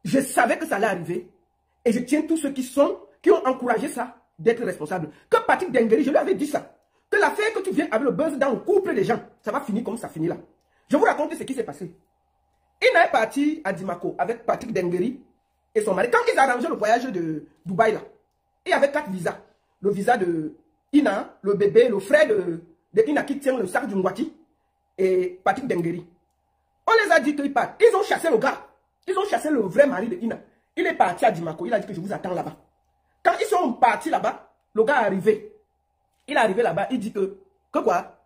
Je savais que ça allait arriver. Et je tiens tous ceux qui ont encouragé ça d'être responsables. Que Patrick Dengueri, je lui avais dit ça. Que l'affaire que tu viens avec le buzz dans le couple des gens, ça va finir comme ça finit là. Je vous raconte ce qui s'est passé. Ina est parti à Dimako avec Patrick Dengueri et son mari. Quand ils arrangeaient le voyage de Dubaï là, il y avait 4 visas. Le visa de Ina, le bébé, le frère de Ina qui tient le sac du Ngwati et Patrick Dengueri. On les a dit qu'ils partent. Ils ont chassé le gars. Ils ont chassé le vrai mari de Ina. Il est parti à Dimako. Il a dit que je vous attends là-bas. Quand ils sont partis là-bas, le gars est arrivé. Il est arrivé là-bas. Il dit que quoi?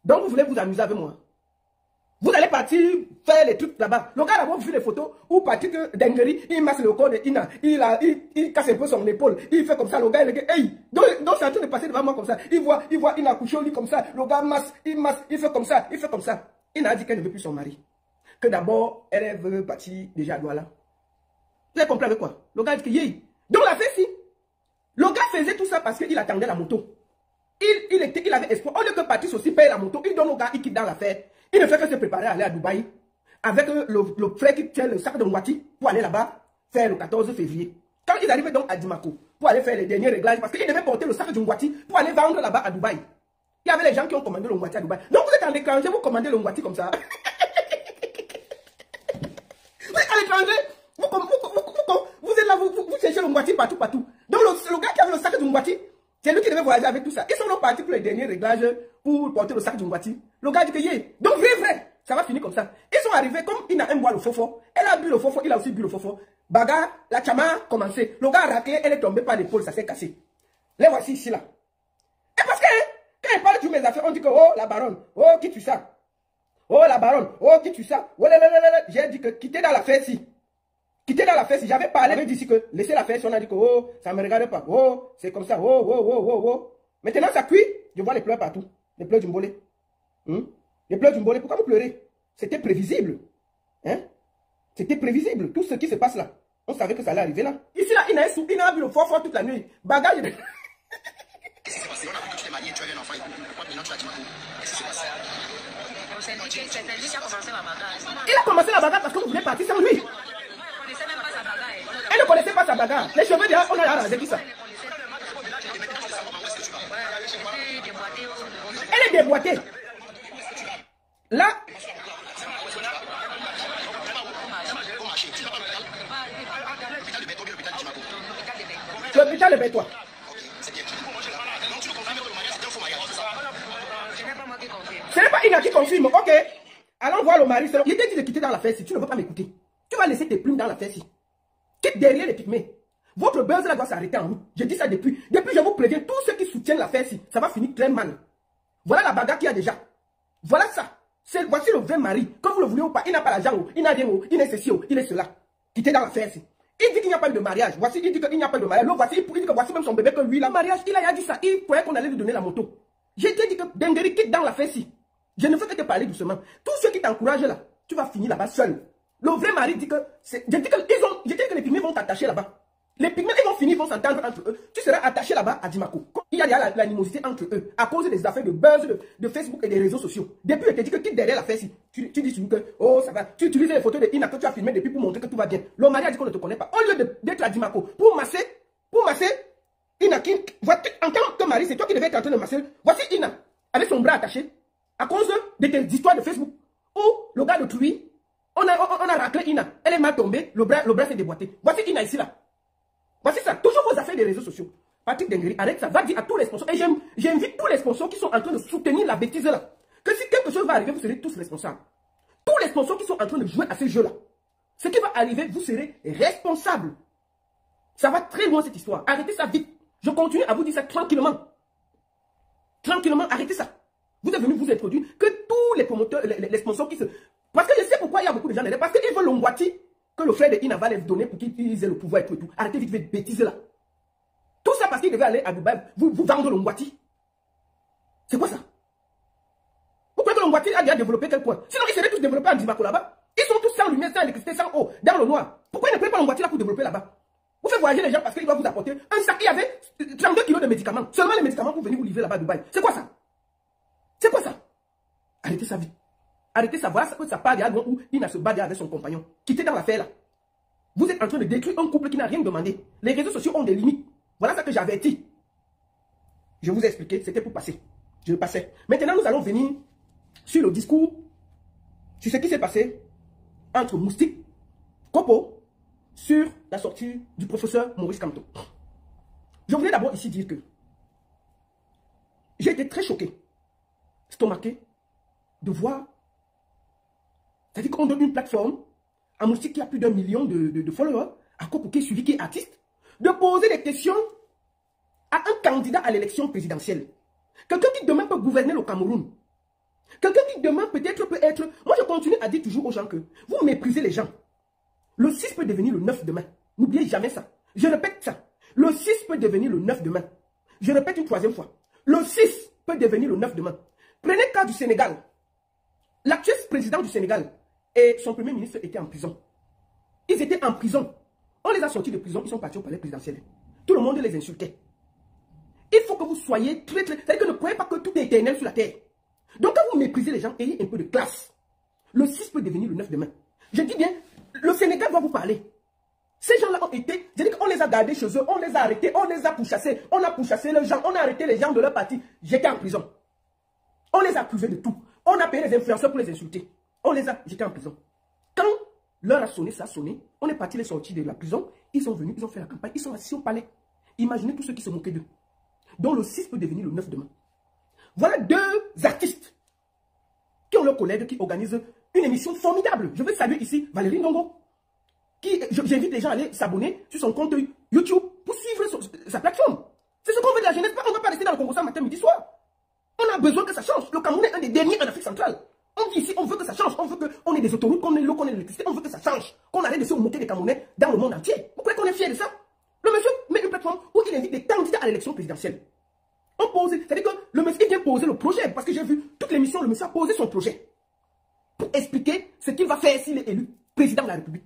Donc vous voulez vous amuser avec moi? Vous allez partir faire les trucs là-bas. Le gars d'abord vu les photos où Patrick Dengueri, il masse le corps de Ina. Il casse un peu son épaule. Il fait comme ça. Le gars, il dit, hey! Donc c'est en train de passer devant moi comme ça. Il voit Ina coucher au lit comme ça. Le gars masse, il fait comme ça, il fait comme ça. Ina a dit qu'elle ne veut plus son mari. Que d'abord, elle veut partir déjà à Douala. Vous avez compris avec quoi? Le gars dit que yé. Donc la fait si. Le gars faisait tout ça parce qu'il attendait la moto. Il avait espoir. Au lieu que Patrice aussi paye la moto, il donne au gars, il quitte dans l'affaire. Il ne fait que se préparer à aller à Dubaï avec le frère qui tient le sac de Ngwati pour aller là-bas faire le 14 février. Quand ils arrivaient donc à Dimako pour aller faire les derniers réglages, parce qu'ils devaient porter le sac de Ngwati pour aller vendre là-bas à Dubaï. Il y avait les gens qui ont commandé le Ngwati à Dubaï. Donc vous êtes en étranger, vous commandez le Ngwati comme ça. Vous êtes à l'étranger, vous êtes là, vous cherchez le Ngwati partout. Donc le gars qui avait le sac de Ngwati, c'est lui qui devait voyager avec tout ça. Ils sont donc partis pour les derniers réglages pour porter le sac du Ngwati. Le gars dit que yé. Donc vrai, ça va finir comme ça. Ils sont arrivés comme il a un bois le fofo. Elle a bu le fofo, il a aussi bu le fofo. Bagarre, la chama a commencé. Le gars a raclé, elle est tombée par l'épaule, ça s'est cassé. Les voici ici là. Et parce que quand elle parle de mes affaires, on dit que oh la baronne, oh qui tue ça? Oh la baronne, oh qui tue ça? Oh, j'ai dit que quittez dans l'affaire ici. Quittez dans l'affaire si j'avais parlé, j'avais dit que laissez la faire, si on a dit que oh, ça ne me regarde pas, oh, c'est comme ça, oh. Maintenant ça cuit, je vois les pleurs partout, les pleurs du mbolé. Les pleurs du mbolé, pourquoi vous pleurez? C'était prévisible. Hein? C'était prévisible, tout ce qui se passe là. On savait que ça allait arriver là. Ici là, il a bu le fort toute la nuit. Bagage. Qu'est-ce qui s'est passé? On a vu que tu t'es marié, tu avais un enfant, maintenant tu as dit qu'est-ce qui s'est passé? Il a commencé la bagarre parce que vous voulez partir sans lui. Elle ne connaissait pas sa bagarre. Les cheveux déjà, on a arrangé tout ça. Elle est déboîtée. Là. L'hôpital de Bétois. Ce n'est pas Ina qui confirme. Ok. Allons voir le mari. Il t'a dit de quitter dans la fesse si tu ne veux pas m'écouter. Tu vas laisser tes plumes dans la fesse. Quitte derrière les pygmées. Votre buzz là doit s'arrêter en route. Je dis ça depuis. Depuis, je vous préviens, tous ceux qui soutiennent l'affaire ci, ça va finir très mal. Voilà la bagarre qu'il y a déjà. Voilà ça. Voici le vrai mari. Quand vous le voulez ou pas, il n'a pas l'argent, il n'a rien, il est ceci, il est cela. Quittez dans l'affaire ci. Il dit qu'il n'y a pas eu de mariage. Voici, il dit qu'il n'y a pas eu de mariage. Voici, il dit que voici même son bébé que lui, le mariage, il a dit ça. Il croyait qu'on allait lui donner la moto. J'ai dit que Dengueri quitte dans l'affaire ci. Je ne veux que te parler doucement. Tous ceux qui t'encouragent là, tu vas finir là-bas seul. Le vrai mari dit que... Je dis que les pygmées vont t'attacher là-bas. Les pygmées, ils vont finir, ils vont s'entendre entre eux. Tu seras attaché là-bas à Dimako. Il y a l'animosité entre eux à cause des affaires de buzz de Facebook et des réseaux sociaux. Depuis, je te dis que quitte derrière l'affaire, si tu dis que, oh, ça va. Tu utilises les photos de Ina que tu as filmées depuis pour montrer que tout va bien. Le mari a dit qu'on ne te connaît pas. Au lieu d'être à Dimako, pour masser Ina qui... En tant que mari, c'est toi qui devais être en train de masser. Voici Ina, avec son bras attaché, à cause de tes histoires de Facebook. Où le gars de Truy, on a raclé Ina. Elle est mal tombée, le bras s'est déboîté. Voici Ina ici là. Voici ça. Toujours vos affaires des réseaux sociaux. Patrick Dengueri, arrête ça. Va dire à tous les sponsors. Et j'invite tous les sponsors qui sont en train de soutenir la bêtise là. Que si quelque chose va arriver, vous serez tous responsables. Tous les sponsors qui sont en train de jouer à ce jeu là. Ce qui va arriver, vous serez responsables. Ça va très loin cette histoire. Arrêtez ça vite. Je continue à vous dire ça tranquillement. Tranquillement, arrêtez ça. Vous êtes venus vous introduire que tous les promoteurs, les sponsors qui se... Parce que je sais pourquoi il y a beaucoup de gens derrière. Parce qu'ils veulent le Ngwati que le frère de Ina va les donner pour qu'ils aient le pouvoir et tout. Arrêtez vite votre bêtise là. Tout ça parce qu'il devait aller à Dubaï, vous vendre le Ngwati. C'est quoi ça? Vous croyez que le Ngwati a déjà développé quel point? Sinon, ils seraient tous développés en Dimako là-bas. Ils sont tous sans lumière, sans électricité, sans eau, dans le noir. Pourquoi ils ne prennent pas le Ngwati là pour développer là-bas? Vous faites voyager les gens parce qu'il va vous apporter un sac. Il y avait 32 kilos de médicaments. Seulement les médicaments pour venir vous livrer là-bas à Dubaï. C'est quoi ça? C'est quoi ça? Arrêtez ça vite. Arrêtez ça. Voilà que ça part où Ina se bat avec son compagnon. Quittez dans l'affaire là. Vous êtes en train de détruire un couple qui n'a rien demandé. Les réseaux sociaux ont des limites. Voilà ce que j'avais dit. Je vous ai expliqué, c'était pour passer. Je passais. Maintenant, nous allons venir sur le discours, sur ce qui s'est passé entre Moustique, Kopo, sur la sortie du professeur Maurice Kamto. Je voulais d'abord ici dire que j'ai été très choqué, stomaqué, de voir, c'est-à-dire qu'on donne une plateforme à Moustique qui a plus d'1 million de followers, à Kopo qui est suivi, qui est artiste, de poser des questions à un candidat à l'élection présidentielle. Quelqu'un qui demain peut gouverner le Cameroun. Quelqu'un qui demain peut-être peut être... Moi je continue à dire toujours aux gens que vous méprisez les gens. Le 6 peut devenir le 9 demain. N'oubliez jamais ça. Je répète ça. Le 6 peut devenir le 9 demain. Je répète une troisième fois. Le 6 peut devenir le 9 demain. Prenez le cas du Sénégal. L'actuel président du Sénégal et son premier ministre étaient en prison. Ils étaient en prison. On les a sortis de prison, ils sont partis au palais présidentiel. Tout le monde les insultait. Il faut que vous soyez très... C'est-à-dire que ne croyez pas que tout est éternel sur la terre. Donc quand vous méprisez les gens, ayez un peu de classe. Le 6 peut devenir le 9 demain. Je dis bien, le Sénégal va vous parler. Ces gens-là ont été... C'est-à-dire qu'on les a gardés chez eux, on les a arrêtés, on les a pourchassés. On a pourchassé les gens, on a arrêté les gens de leur parti. J'étais en prison. On les a accusés de tout. On a payé les influenceurs pour les insulter. On les a... J'étais en prison. Quand l'heure a sonné, ça a sonné. On est parti les sortir de la prison. Ils sont venus, ils ont fait la campagne. Ils sont assis au palais. Imaginez tous ceux qui se moquaient d'eux. Donc le 6 peut devenir le 9 demain. Voilà deux artistes qui ont leurs collègues qui organisent une émission formidable. Je veux saluer ici Valérie Ndongo. J'invite les gens à aller s'abonner sur son compte YouTube pour suivre sa plateforme. C'est ce qu'on veut de la jeunesse. On ne va pas rester dans le Congo ça matin, midi, soir. On a besoin que ça change. Le Cameroun est un des derniers en Afrique centrale. On dit ici, on veut que ça change. On veut qu'on ait des autoroutes, qu'on ait l'eau, qu'on ait l'électricité. On veut que ça change. Qu'on arrête de se moquer des Camerounais dans le monde entier. Vous croyez qu'on est fiers de ça? Le monsieur met une plateforme où il invite des candidats à l'élection présidentielle. On pose, c'est-à-dire que le monsieur vient poser le projet. Parce que j'ai vu toute l'émission, le monsieur a posé son projet. Pour expliquer ce qu'il va faire s'il est élu président de la République.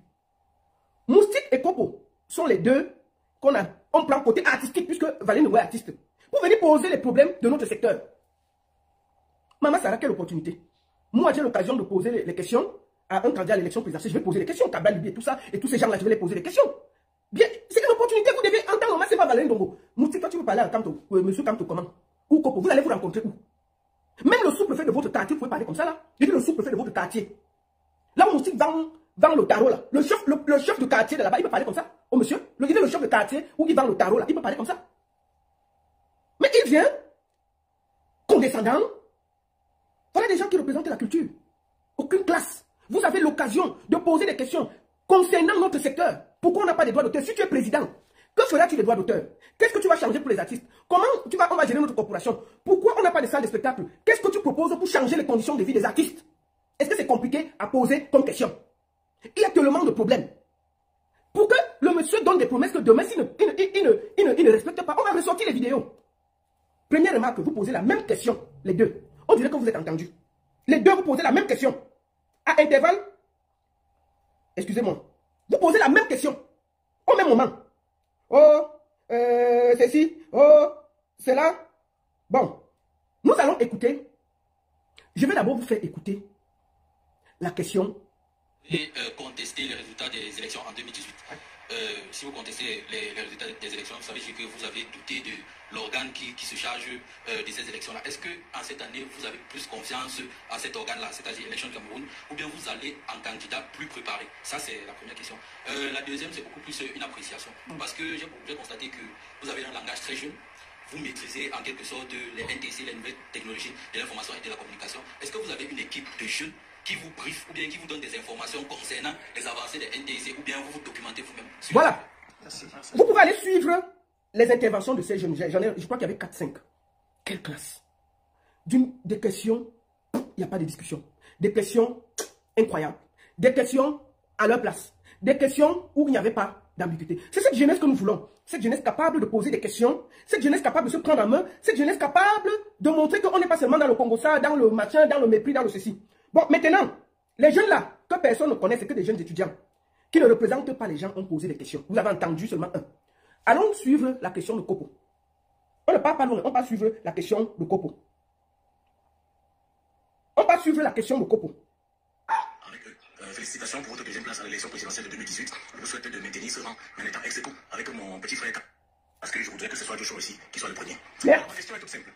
Moustique et Kopo sont les deux on prend côté artistique, puisque Valérie Ndongo est artiste. Pour venir poser les problèmes de notre secteur. Maman Sarah, quelle opportunité. Moi, j'ai l'occasion de poser les questions à un candidat à l'élection présidentielle. Je vais poser les questions, Kabla Libi et tout ça, et tous ces gens-là, je vais les poser des questions. Bien, c'est une opportunité, vous devez entendre, c'est pas Valérie Ndongo. Moustique, quand tu veux parler à monsieur Kamto, comment? Ou Kopo, vous allez vous rencontrer où? Même le sous-préfet de votre quartier, vous pouvez parler comme ça, là. Je dis le sous-préfet de votre quartier. Là où Moustique vend le tarot, là. Le chef de quartier de là-bas, il peut parler comme ça. Oh, monsieur, le chef de quartier où il vend le tarot, là, il peut parler comme ça. Mais il vient, condescendant. Voilà des gens qui représentent la culture. Aucune classe. Vous avez l'occasion de poser des questions concernant notre secteur. Pourquoi on n'a pas de droits d'auteur? Si tu es président, que feras-tu des droits d'auteur? Qu'est-ce que tu vas changer pour les artistes? Comment on va gérer notre corporation? Pourquoi on n'a pas de salle de spectacle? Qu'est-ce que tu proposes pour changer les conditions de vie des artistes? Est-ce que c'est compliqué à poser comme question? Il y a tellement de problèmes. Pour que le monsieur donne des promesses que demain, s'il ne respecte pas, on va ressortir les vidéos. Première remarque, vous posez la même question, les deux. On dirait que vous êtes entendus. Les deux, vous posez la même question. À intervalle, excusez-moi, vous posez la même question. Au même moment. Oh, ceci, oh, cela. Bon, nous allons écouter. Je vais d'abord vous faire écouter la question. Et contester les résultats des élections en 2018. Si vous contestez les résultats des élections, ça veut dire que vous avez douté de l'organe qui se charge de ces élections-là. Est-ce qu'en cette année, vous avez plus confiance à cet organe-là, c'est-à-dire l'élection du Cameroun, ou bien vous allez en candidat plus préparé? Ça, c'est la première question. La deuxième, c'est beaucoup plus une appréciation. Parce que j'ai constaté que vous avez un langage très jeune. Vous maîtrisez en quelque sorte les NTC, les nouvelles technologies de l'information et de la communication. Est-ce que vous avez une équipe de jeunes qui vous brief ou bien qui vous donne des informations concernant les avancées des NTC ou bien vous vous documentez vous-même? Voilà. Vous pouvez aller suivre les interventions de ces jeunes. Je crois qu'il y avait 4-5. Quelle classe. Des questions, il n'y a pas de discussion. Des questions incroyables. Des questions à leur place. Des questions où il n'y avait pas d'ambiguïté. C'est cette jeunesse que nous voulons. Cette jeunesse capable de poser des questions. Cette jeunesse capable de se prendre en main. Cette jeunesse capable de montrer qu'on n'est pas seulement dans le Congo, ça, dans le machin, dans le mépris, dans le ceci. Bon, maintenant, les jeunes là, que personne ne connaît, c'est que des jeunes étudiants qui ne représentent pas les gens ont posé des questions. Vous avez entendu seulement un. Allons suivre la question de Kopo. On ne parle pas loin, on va suivre la question de Kopo. On va suivre la question de Kopo. Avec félicitations pour votre deuxième place à l'élection présidentielle de 2018. Je vous souhaite de maintenir ce rang en étant ex-aequo avec mon petit frère. Parce que je voudrais que ce soit Joshua aussi qui soit le premier. Alors, ma question est toute simple.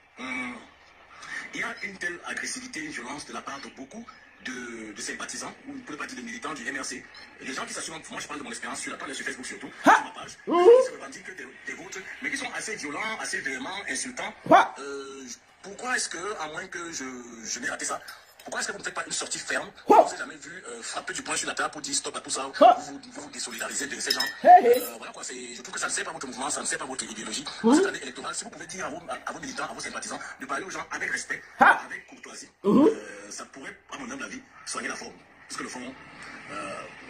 Il y a une telle agressivité, une violence de la part de beaucoup de sympathisants, ou pour ne pas dire de militants du MRC. Les gens qui s'assurent, moi je parle de mon expérience sur la page, sur Facebook surtout, sur ma page, qui se revendiquent des vôtres, mais qui sont assez violents, assez véhéments, insultants. Pourquoi est-ce que, à moins que je n'ai raté ça, pourquoi est-ce que vous ne faites pas une sortie ferme? Je ne vous ai jamais vu frapper du poing sur la table pour dire stop à tout ça, vous vous désolidarisez de ces gens. Voilà quoi, je trouve que ça ne sert pas votre mouvement, ça ne sert pas votre idéologie. Cette année électorale, si vous pouvez dire à vos militants, à vos sympathisants, de parler aux gens avec respect, avec courtoisie, ça pourrait, à mon humble avis, soigner la forme. Parce que le fond,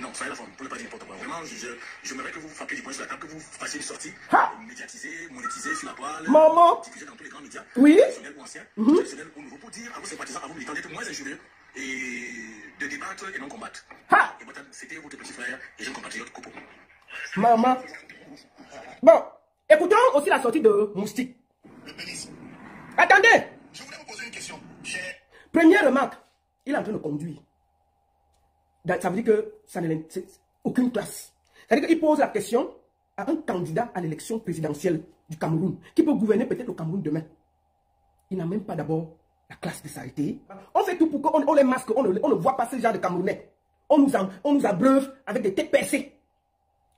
non, soigner la forme, pour ne pas dire n'importe quoi. Vraiment, j'aimerais que vous frappiez du poing sur la table, que vous fassiez une sortie médiatisée, monétisée sur la toile, diffusée dans tous les grands médias, traditionnels ou anciens, traditionnels ou nouveaux, pour dire à vos sympathisants, à vos militants d'être moins injurieux et de débattre et non combattre. Et voilà, c'était votre petit frère et jeune compatriote Kopo. Maman. Bon, écoutons aussi la sortie de Moustique. Attendez. Je voulais vous poser une question. Première remarque, il est en train de conduire. Ça veut dire que ça n'est aucune classe. Ça veut dire qu'il pose la question à un candidat à l'élection présidentielle du Cameroun, qui peut gouverner peut-être le Cameroun demain. Il n'a même pas d'abord la classe de s'arrêter. On fait tout pour qu'on les masque, on ne voit pas ce genre de Camerounais. On nous abreuve avec des têtes percées.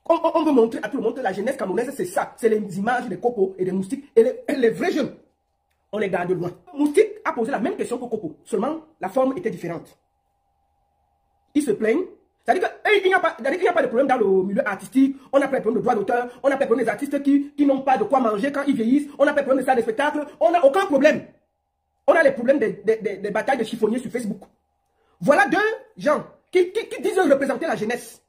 On veut montrer à tout le monde que la jeunesse camerounaise, c'est ça. C'est les images des Kopo et des Moustiques. Et les vrais jeunes, on les garde loin. Moustique a posé la même question que Kopo. Seulement, la forme était différente. Ils se plaignent. C'est-à-dire qu'il n'y a pas de problème dans le milieu artistique. On n'a pas de problème de droit d'auteur. On n'a pas de problème des artistes qui n'ont pas de quoi manger quand ils vieillissent. On n'a pas de problème de ça, des spectacles. On n'a aucun problème. On a les problèmes des batailles de chiffonniers sur Facebook. Voilà deux gens qui disent représenter la jeunesse.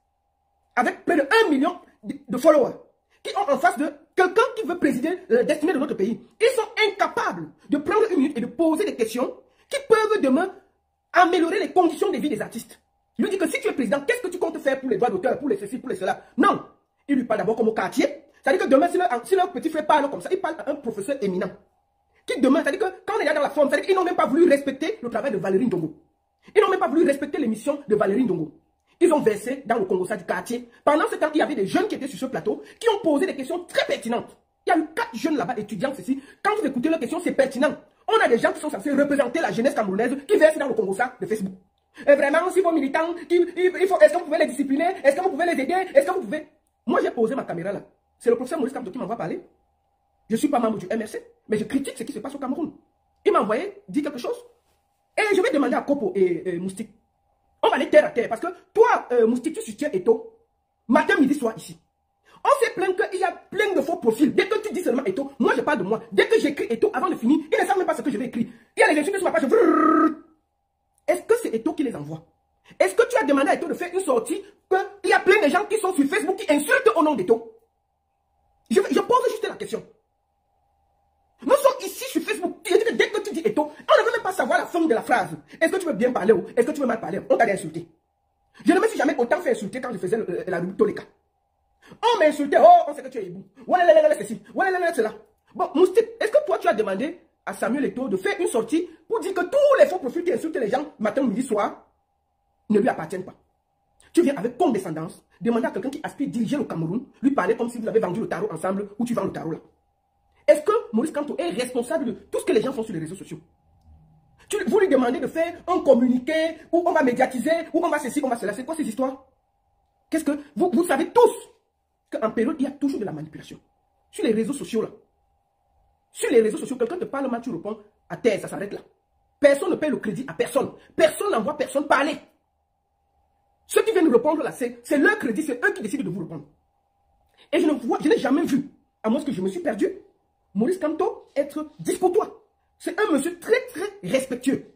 Avec près de 1 million de followers. Qui ont en face de quelqu'un qui veut présider la destinée de notre pays. Ils sont incapables de prendre une minute et de poser des questions qui peuvent demain améliorer les conditions de vie des artistes. Il lui dit que si tu es président, qu'est-ce que tu comptes faire pour les droits d'auteur, pour les ceci, pour les cela? Non. Il lui parle d'abord comme au quartier. C'est-à-dire que demain, si leur petit frère parle comme ça, il parle à un professeur éminent. Qui demain, c'est-à-dire que quand on est là dans la forme, c'est-à-dire qu'ils n'ont même pas voulu respecter le travail de Valérie Ndongo. Ils n'ont même pas voulu respecter l'émission de Valérie Ndongo. Ils ont versé dans le Congo du quartier. Pendant ce temps, il y avait des jeunes qui étaient sur ce plateau, qui ont posé des questions très pertinentes. Il y a eu 4 jeunes là-bas, étudiants, ceci. Quand vous écoutez leurs questions, c'est pertinent. On a des gens qui sont censés représenter la jeunesse camerounaise, qui versent dans le Congo de Facebook. Et vraiment, si vos militants, est-ce que vous pouvez les discipliner? Est-ce que vous pouvez les aider? Est-ce que vous pouvez... Moi, j'ai posé ma caméra là. C'est le professeur Maurice Kamto qui m'envoie parler. Je ne suis pas membre du MRC, mais je critique ce qui se passe au Cameroun. Il m'a envoyé dire quelque chose. Et je vais demander à Kopo et Moustique. On va aller terre à terre. Parce que toi, Moustique, tu soutiens Eto. Matin, midi, soir ici. On s'est plaint qu'il y a plein de faux profils. Dès que tu dis seulement Eto, moi je parle de moi. Dès que j'écris Eto, avant de finir, ils ne savent même pas ce que je vais écrire. Il y a les insultes sur ma page. Est-ce que c'est Eto qui les envoie? Est-ce que tu as demandé à Eto de faire une sortie qu'il y a plein de gens qui sont sur Facebook qui insultent au nom d'Eto? Je pose juste la question. Nous sommes ici sur Facebook. Je dis que dès que tu dis Eto, on ne veut même pas savoir la forme de la phrase. Est-ce que tu veux bien parler ou est-ce que tu veux mal parler? On t'a insulté. Je ne me suis jamais autant fait insulter quand je faisais la rubrique Toleka. On m'a insulté. Oh, on sait que tu es hibou. Voilà, ceci. Voilà, cela. Bon, Moustique, est-ce que toi tu as demandé à Samuel Eto'o de faire une sortie pour dire que tous les faux profils qui insultent les gens matin, midi, soir ne lui appartiennent pas? Tu viens avec condescendance demander à quelqu'un qui aspire diriger le Cameroun, lui parler comme si vous avez vendu le tarot ensemble ou tu vends le tarot là. Est-ce que Maurice Kamto est responsable de tout ce que les gens font sur les réseaux sociaux? Vous lui demandez de faire un communiqué où on va médiatiser, où on va ceci, on va cela. C'est quoi ces histoires? Qu'est-ce que vous savez tous qu'en période, il y a toujours de la manipulation. Sur les réseaux sociaux là. Sur les réseaux sociaux, quelqu'un te parle mal, tu réponds à terre, ça s'arrête là. Personne ne paye le crédit à personne. Personne n'envoie personne parler. Ceux qui viennent répondre là, c'est leur crédit, c'est eux qui décident de vous répondre. Et je n'ai jamais vu, à moins que je me suis perdu, Maurice Kamto être discourtois. C'est un monsieur très respectueux.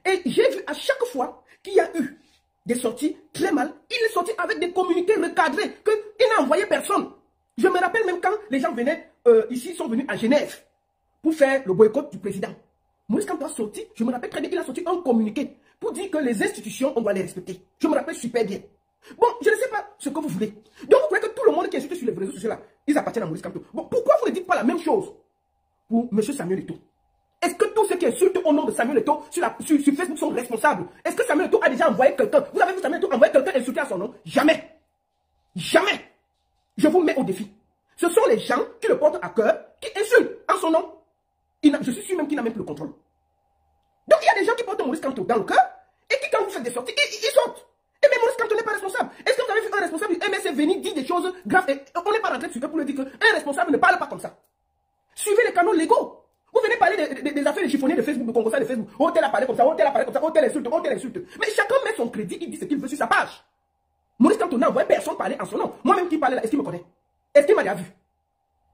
Et j'ai vu à chaque fois qu'il y a eu des sorties très mal, il est sorti avec des communiqués recadrés, qu'il n'a envoyé personne. Je me rappelle même quand les gens venaient ici, sont venus à Genève pour faire le boycott du président. Maurice Kamto a sorti, je me rappelle très bien qu'il a sorti un communiqué pour dire que les institutions, on doit les respecter. Je me rappelle super bien. Bon, je ne sais pas ce que vous voulez. Donc vous croyez que tout le monde qui est insulté sur les réseaux sociaux là, ils appartiennent à Maurice Kamto. Bon, pourquoi vous ne dites pas la même chose pour M. Samuel Eto'o? Est-ce que tous ceux qui insultent au nom de Samuel Eto'o sur Facebook sont responsables? Est-ce que Samuel Eto'o a déjà envoyé quelqu'un? Vous avez vu Samuel Eto'o envoyer quelqu'un insulter à son nom? Jamais. Jamais. Je vous mets au défi. Ce sont les gens qui le portent à cœur, qui insultent en son nom. Je suis sûr même qu'il n'a même plus le contrôle. Donc il y a des gens qui portent Maurice Kamto dans le cœur et qui, quand vous faites des sorties, ils sortent. Et même Maurice Kamto n'est pas responsable. Est-ce que vous avez vu un responsable du MSC venir dire des choses graves et on n'est pas rentré dessus pour lui dire qu'un responsable ne parle pas comme ça? Suivez les canaux légaux. Vous venez parler des affaires de chiffonniers de Facebook, de Congo, de Facebook. Oh, tel a parlé comme ça, oh, tel a parlé comme ça, oh, tel insulte, oh, tel insulte. Mais chacun met son crédit, il dit ce qu'il veut sur sa page. Maurice Kamto n'a envoyé personne parler en son nom. Moi-même qui parlais là, est-ce qu'il me connaît? Est-ce qu'il m'a déjà vu?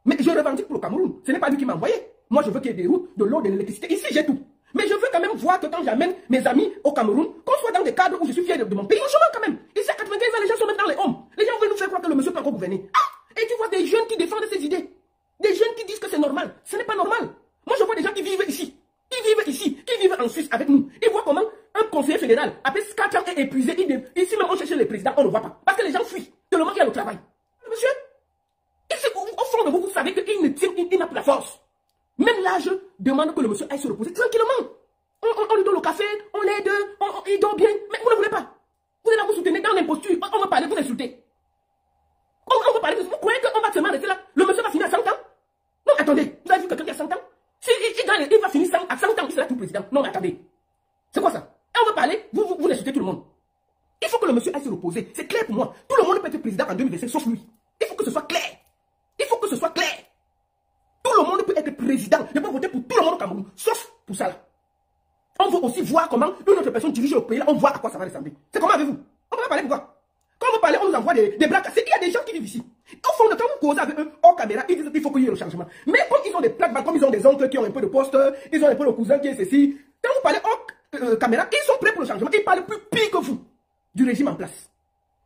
Mais je revendique pour le Cameroun. Ce n'est pas lui qui m'a envoyé. Moi, je veux qu'il y ait des routes, de l'eau, de l'électricité. Ici, j'ai tout. Mais je veux quand même voir que quand j'amène mes amis au Cameroun, qu'on soit dans des cadres où je suis fier de mon pays, on chômage quand même. Ici, à 95 ans, les gens sont même dans les hommes. Les gens veulent nous faire croire que le monsieur peut encore gouverner. Ah! Et tu vois des jeunes qui défendent ces idées. Des jeunes qui disent que c'est normal. Ce n'est pas normal. Moi, je vois des gens qui vivent ici. Qui vivent en Suisse avec nous. Ils voient comment un conseiller fédéral, après 4 ans, est épuisé. Ici même, on cherche les présidents, on ne le voit pas. Parce que les gens fuient. Tellement qu'il y a le travail. Monsieur, au fond de vous, vous savez qu'il n'a plus la force. Même l'âge demande que le monsieur aille se reposer tranquillement. On lui donne le café, on l'aide, il dort bien. Mais vous ne voulez pas. Vous êtes là, vous soutenez dans l'imposture. On va parler, vous insultez. On va parler, vous croyez qu'on va seulement rester là? Le monsieur va finir à 100 ans? Non, attendez, vous avez vu quelqu'un qui a 100 ans? Il va finir à 100 ans, il sera tout président. Non, mais attendez. C'est quoi ça? Et on va parler, vous insultez tout le monde. Il faut que le monsieur aille se reposer. C'est clair pour moi. Tout le monde peut être président en 2025, sauf lui. Il faut que ce soit clair. Il faut que ce soit clair. Tout le monde peut être président. Ne peut voter pour tout le monde au Cameroun, sauf pour ça là. On veut aussi voir comment une autre personne dirige le pays là. On voit à quoi ça va ressembler. C'est comment avec vous? On va parler pourquoi? Quand on veut parler, on nous envoie des bras cassés. Il y a des gens qui vivent ici. Au fond de quand vous causez avec eux hors caméra, ils disent qu'il faut qu'il y ait le changement. Mais comme ils ont des plaques, comme ils ont des oncles qui ont un peu de poste, ils ont un peu le cousin qui est ceci. Quand vous parlez hors caméra, ils sont prêts pour le changement. Ils parlent plus pire que vous du régime en place.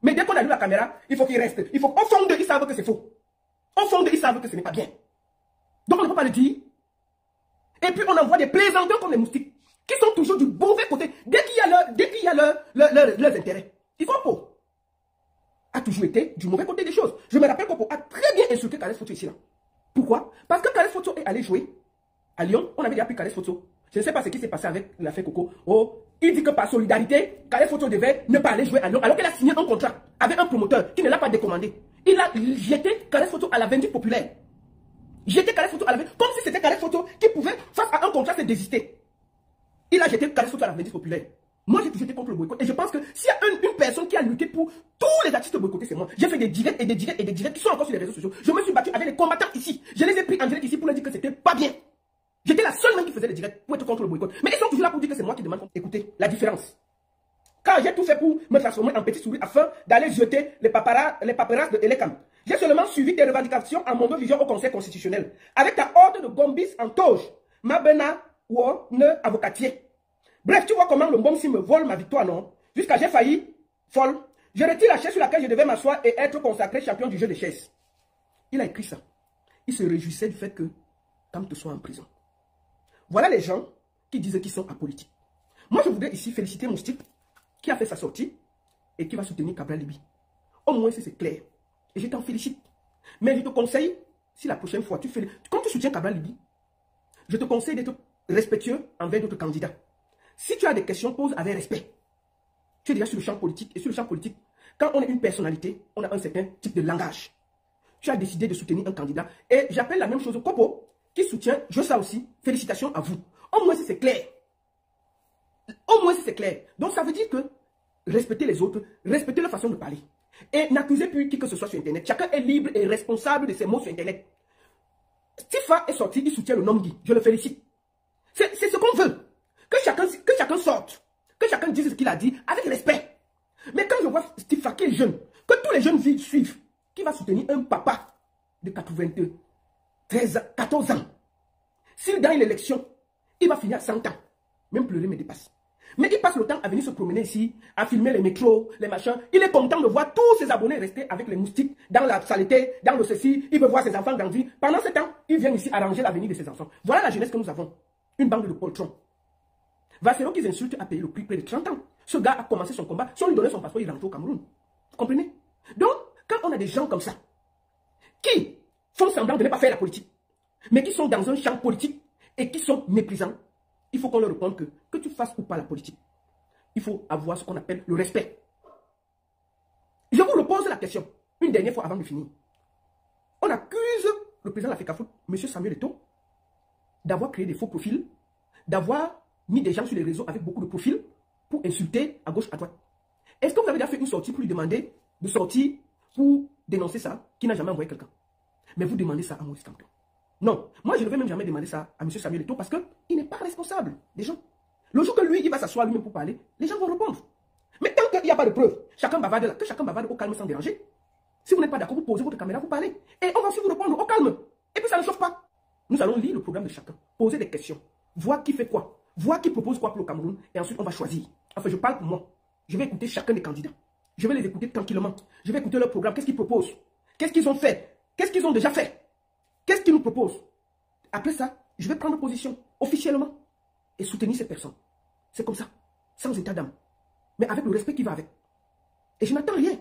Mais dès qu'on allume la caméra, il faut qu'ils restent. Au fond d'eux, ils savent que c'est faux. Au fond d'eux, ils savent que ce n'est pas bien. Donc on ne peut pas le dire. Et puis on envoie des plaisantins comme les moustiques, qui sont toujours du mauvais côté. Dès qu'il y a leurs intérêts. Il faut Popo a toujours été du mauvais côté des choses. Je me rappelle Popo a très bien insulté Kales Foto ici là. Pourquoi? Parce que Kales Foto est allé jouer à Lyon. On avait déjà pris Kales Foto. Je ne sais pas ce qui s'est passé avec l'affaire Coco. Oh, il dit que par solidarité, Kales Foto devait ne pas aller jouer à Lyon, alors qu'elle a signé un contrat avec un promoteur qui ne l'a pas décommandé. Il a jeté Kales Foto à la vindicte populaire. Jeté Kales Foto à la vindicte, comme si c'était Kales Foto qui pouvait, face à un contrat, se désister. Il a jeté Kales Foto à la vindicte populaire. Moi, j'ai toujours été contre le boycott. Et je pense que s'il y a une personne qui a lutté pour tous les artistes boycottés, c'est moi. J'ai fait des directs et des directs et des directs qui sont encore sur les réseaux sociaux. Je me suis battu avec les combattants ici. Je les ai pris en direct ici pour leur dire que c'était pas bien. J'étais la seule même qui faisait des directs pour être contre le boycott. Mais ils sont toujours là pour dire que c'est moi qui demande. Écoutez, la différence. Quand j'ai tout fait pour me transformer en petite souris afin d'aller jeter les paperasses de Elekam, j'ai seulement suivi tes revendications en mon vision au Conseil constitutionnel. Avec ta ordre de Gombis en toge, Mabena ou ne avocatier. Bref, tu vois comment le Mbomsi me vole ma victoire, non? Jusqu'à j'ai failli, folle. Je retire la chaise sur laquelle je devais m'asseoir et être consacré champion du jeu des chaises. Il a écrit ça. Il se réjouissait du fait que Kamto soit en prison. Voilà les gens qui disent qu'ils sont apolitiques. Moi, je voudrais ici féliciter Moustique qui a fait sa sortie et qui va soutenir Cabral Libi. Au moins, c'est clair. Et je t'en félicite. Mais je te conseille, si la prochaine fois, quand tu soutiens Cabral Libi, je te conseille d'être respectueux envers d'autres candidats. Si tu as des questions, pose avec respect. Tu es déjà sur le champ politique. Et sur le champ politique, quand on est une personnalité, on a un certain type de langage. Tu as décidé de soutenir un candidat. Et j'appelle la même chose au Copo, qui soutient, je sais aussi, félicitations à vous. Au moins, si c'est clair. Au moins, si c'est clair. Donc, ça veut dire que respectez les autres, respectez leur façon de parler. Et n'accusez plus qui que ce soit sur Internet. Chacun est libre et responsable de ses mots sur Internet. Tifa est sorti, il soutient le Nomgi. Je le félicite. C'est ce qu'on veut. Que chacun sorte, que chacun dise ce qu'il a dit avec respect. Mais quand je vois Tifa qui est jeune, que tous les jeunes suivent, qui va soutenir un papa de 82, 14 ans, s'il gagne l'élection, il va finir à 100 ans. Même pleurer me dépasse. Mais il passe le temps à venir se promener ici, à filmer les métros, les machins. Il est content de voir tous ses abonnés rester avec les moustiques, dans la saleté, dans le ceci. Il veut voir ses enfants grandir. Pendant ce temps, il vient ici arranger l'avenir de ses enfants. Voilà la jeunesse que nous avons. Une bande de poltrons. Vassero qui insulte a payé le prix près de 30 ans. Ce gars a commencé son combat. Si on lui donnait son passeport, il rentre au Cameroun. Vous comprenez? Donc, quand on a des gens comme ça, qui font semblant de ne pas faire la politique, mais qui sont dans un champ politique, et qui sont méprisants, il faut qu'on leur réponde que tu fasses ou pas la politique. Il faut avoir ce qu'on appelle le respect. Je vous repose la question, une dernière fois avant de finir. On accuse le président de la FECAFOOT, M. Samuel Eto'o, d'avoir créé des faux profils, d'avoir mis des gens sur les réseaux avec beaucoup de profils pour insulter à gauche, à droite. Est-ce que vous avez déjà fait une sortie pour lui demander de sortir pour dénoncer ça, qui n'a jamais envoyé quelqu'un? Mais vous demandez ça à Maurice Kamto. Non, moi je ne vais même jamais demander ça à M. Samuel Eto'o parce qu'il n'est pas responsable des gens. Le jour que lui, il va s'asseoir lui-même pour parler, les gens vont répondre. Mais tant qu'il n'y a pas de preuves, chacun bavarde là, que chacun bavarde au calme sans déranger. Si vous n'êtes pas d'accord, vous posez votre caméra, vous parlez. Et on va aussi vous répondre au calme. Et puis ça ne chauffe pas. Nous allons lire le programme de chacun, poser des questions, voir qui fait quoi, voir qui propose quoi pour le Cameroun, et ensuite on va choisir. Enfin, je parle pour moi. Je vais écouter chacun des candidats. Je vais les écouter tranquillement. Je vais écouter leur programme, qu'est-ce qu'ils proposent, qu'est-ce qu'ils ont fait, qu'est-ce qu'ils ont déjà fait, qu'est-ce qu'ils nous proposent. Après ça, je vais prendre position officiellement et soutenir ces personnes. C'est comme ça, sans état d'âme, mais avec le respect qui va avec. Et je n'attends rien.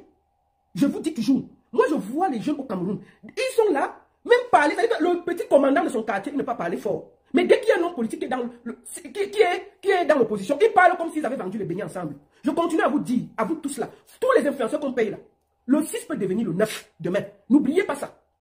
Je vous dis toujours, moi je vois les jeunes au Cameroun, ils sont là, même parler, c'est-à-dire que le petit commandant de son quartier, il ne peut pas parler fort. Mais dès qu'il y a un homme politique qui est dans l'opposition, il parle comme s'ils avaient vendu les beignets ensemble. Je continue à vous dire, à vous tous là, tous les influenceurs qu'on paye là, le 6 peut devenir le 9 demain. N'oubliez pas ça.